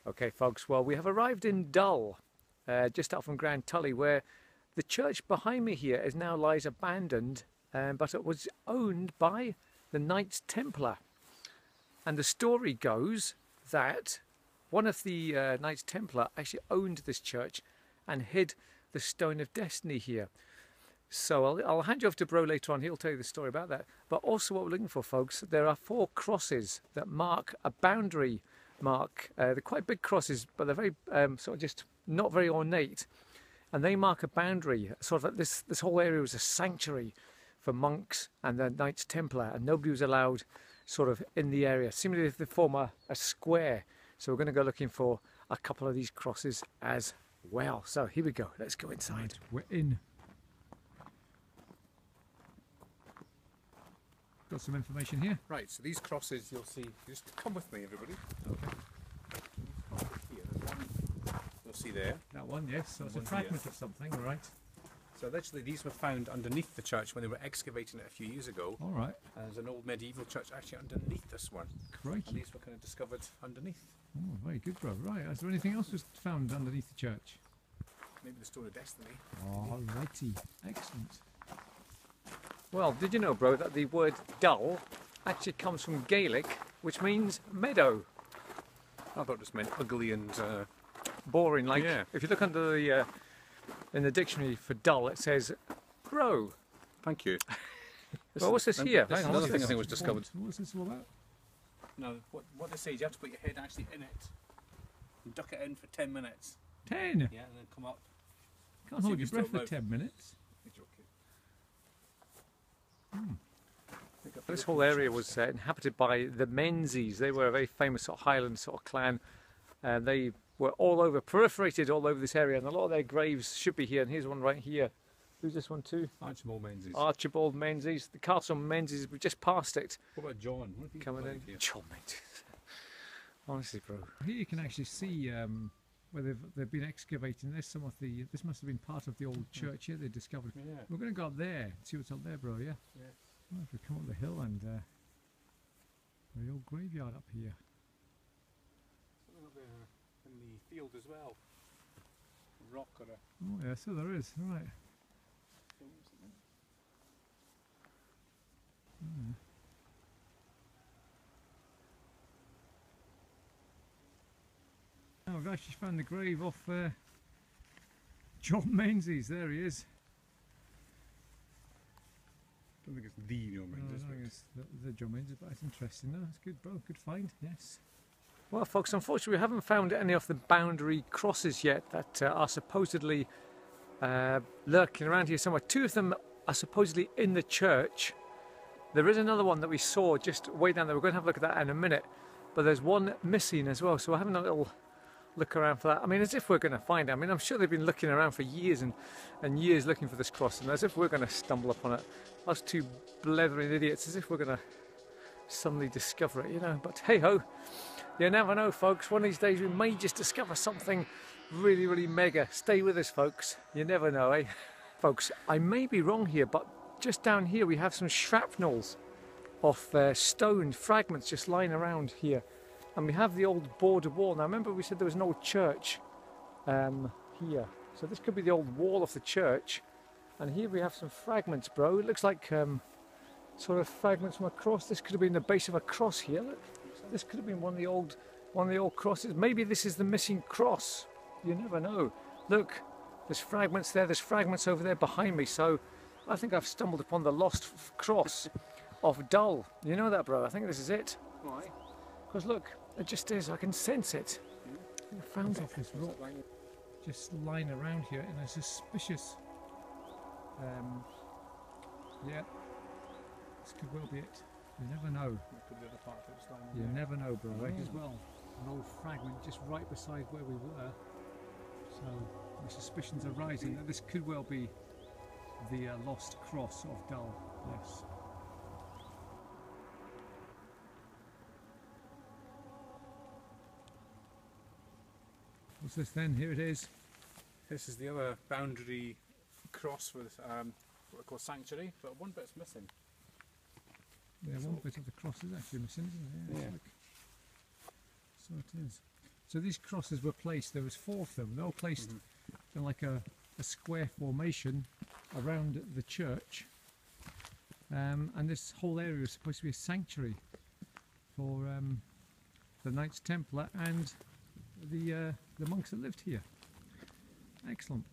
Okay folks, well we have arrived in Dull, just out from Grand Tully, where the church behind me here is now lies abandoned, but it was owned by the Knights Templar. And the story goes that one of the Knights Templar actually owned this church and hid the Stone of Destiny here. So I'll hand you off to Bro later on, he'll tell you the story about that. But also what we're looking for, folks, there are 4 crosses that mark a boundary mark. They're quite big crosses, but they're very sort of just not very ornate. And they mark a boundary, sort of like this whole area was a sanctuary for monks and the Knights Templar, and nobody was allowed sort of in the area. Similarly, they form a square. So we're going to go looking for a couple of these crosses as well. So here we go, let's go inside. We're in. Got some information here. Right, so these crosses you'll see, just come with me everybody. Okay. Here, there's one you'll see there. That one, yes. So it's a fragment of something, all right. So literally these were found underneath the church when they were excavating it a few years ago. All right. And there's an old medieval church actually underneath this one. Crikey. And these were kind of discovered underneath. Oh, very good, bro. Right, is there anything else was found underneath the church? Maybe the Stone of Destiny. All righty. Excellent. Well, did you know, bro, that the word dull actually comes from Gaelic, which means meadow. I thought it just meant ugly and boring. Like, yeah. If you look under the in the dictionary for dull, it says bro. Thank you. Well, what's this here? This is another thing I think was discovered. What's this all about? No, what they say is you have to put your head actually in it and duck it in for 10 minutes. 10? Yeah, and then come up. Can't hold your breath for 10 minutes. This whole area was inhabited by the Menzies. They were a very famous sort of Highland sort of clan, and they were all over, proliferated all over this area, and a lot of their graves should be here. And here's one right here. Who's this one too? Archibald Menzies. Archibald Menzies. The Castle Menzies, we just passed it. What about John? What if he's coming in? Here? John Menzies. Honestly, bro. Here you can actually see where they've been excavating. There's some of the. This must have been part of the old church here they discovered. Yeah. We're going to go up there and see what's up there, bro. Yeah. Yeah. Well, if we come up the hill and the old graveyard up here. Something up there in the field as well. A rock or a. Oh yeah, so there is. Right. Mm. Oh, I've actually found the grave of John Menzies. There he is. I don't think it's the John Menzies. No, I don't think it's the John Menzies, but it's interesting. No, that's good, bro. Good find. Yes. Well, folks, unfortunately, we haven't found any of the boundary crosses yet that are supposedly lurking around here somewhere. 2 of them are supposedly in the church. There is another one that we saw just way down there. We're going to have a look at that in a minute. But there's one missing as well, so we're having a little look around for that. I mean, as if we're going to find it. I mean, I'm sure they've been looking around for years and years looking for this cross, and as if we're going to stumble upon it. Us 2 blethering idiots, as if we're going to suddenly discover it, you know. But hey-ho, you never know, folks. One of these days we may just discover something really, really mega. Stay with us, folks. You never know, eh? Folks, I may be wrong here, but just down here we have some shrapnels of stone fragments just lying around here. And we have the old border wall. Now remember we said there was an old church here. So this could be the old wall of the church. And here we have some fragments, bro. It looks like sort of fragments from a cross. This could have been the base of a cross here. Look. This could have been one of the old crosses. Maybe this is the missing cross. You never know. Look, there's fragments there. There's fragments over there behind me. So I think I've stumbled upon the lost cross of Dull. You know that, bro? I think this is it. Why? Because look, it just is. I can sense it. I found off this rock, just lying around here in a suspicious. Yeah, this could well be it. You never know. You never know, bro. Right as well. An old fragment just right beside where we were. So the suspicions are rising that this could well be the lost cross of Dull. Yes. What's this then? Here it is. This is the other boundary cross with what we call sanctuary, but one bit's missing. Yeah, one bit of the cross is actually missing, isn't it? Yeah. Yeah. So it is. So these crosses were placed, there was 4 of them, they're all placed in like a square formation around the church. And this whole area is supposed to be a sanctuary for the Knights Templar and the monks that lived here. Excellent.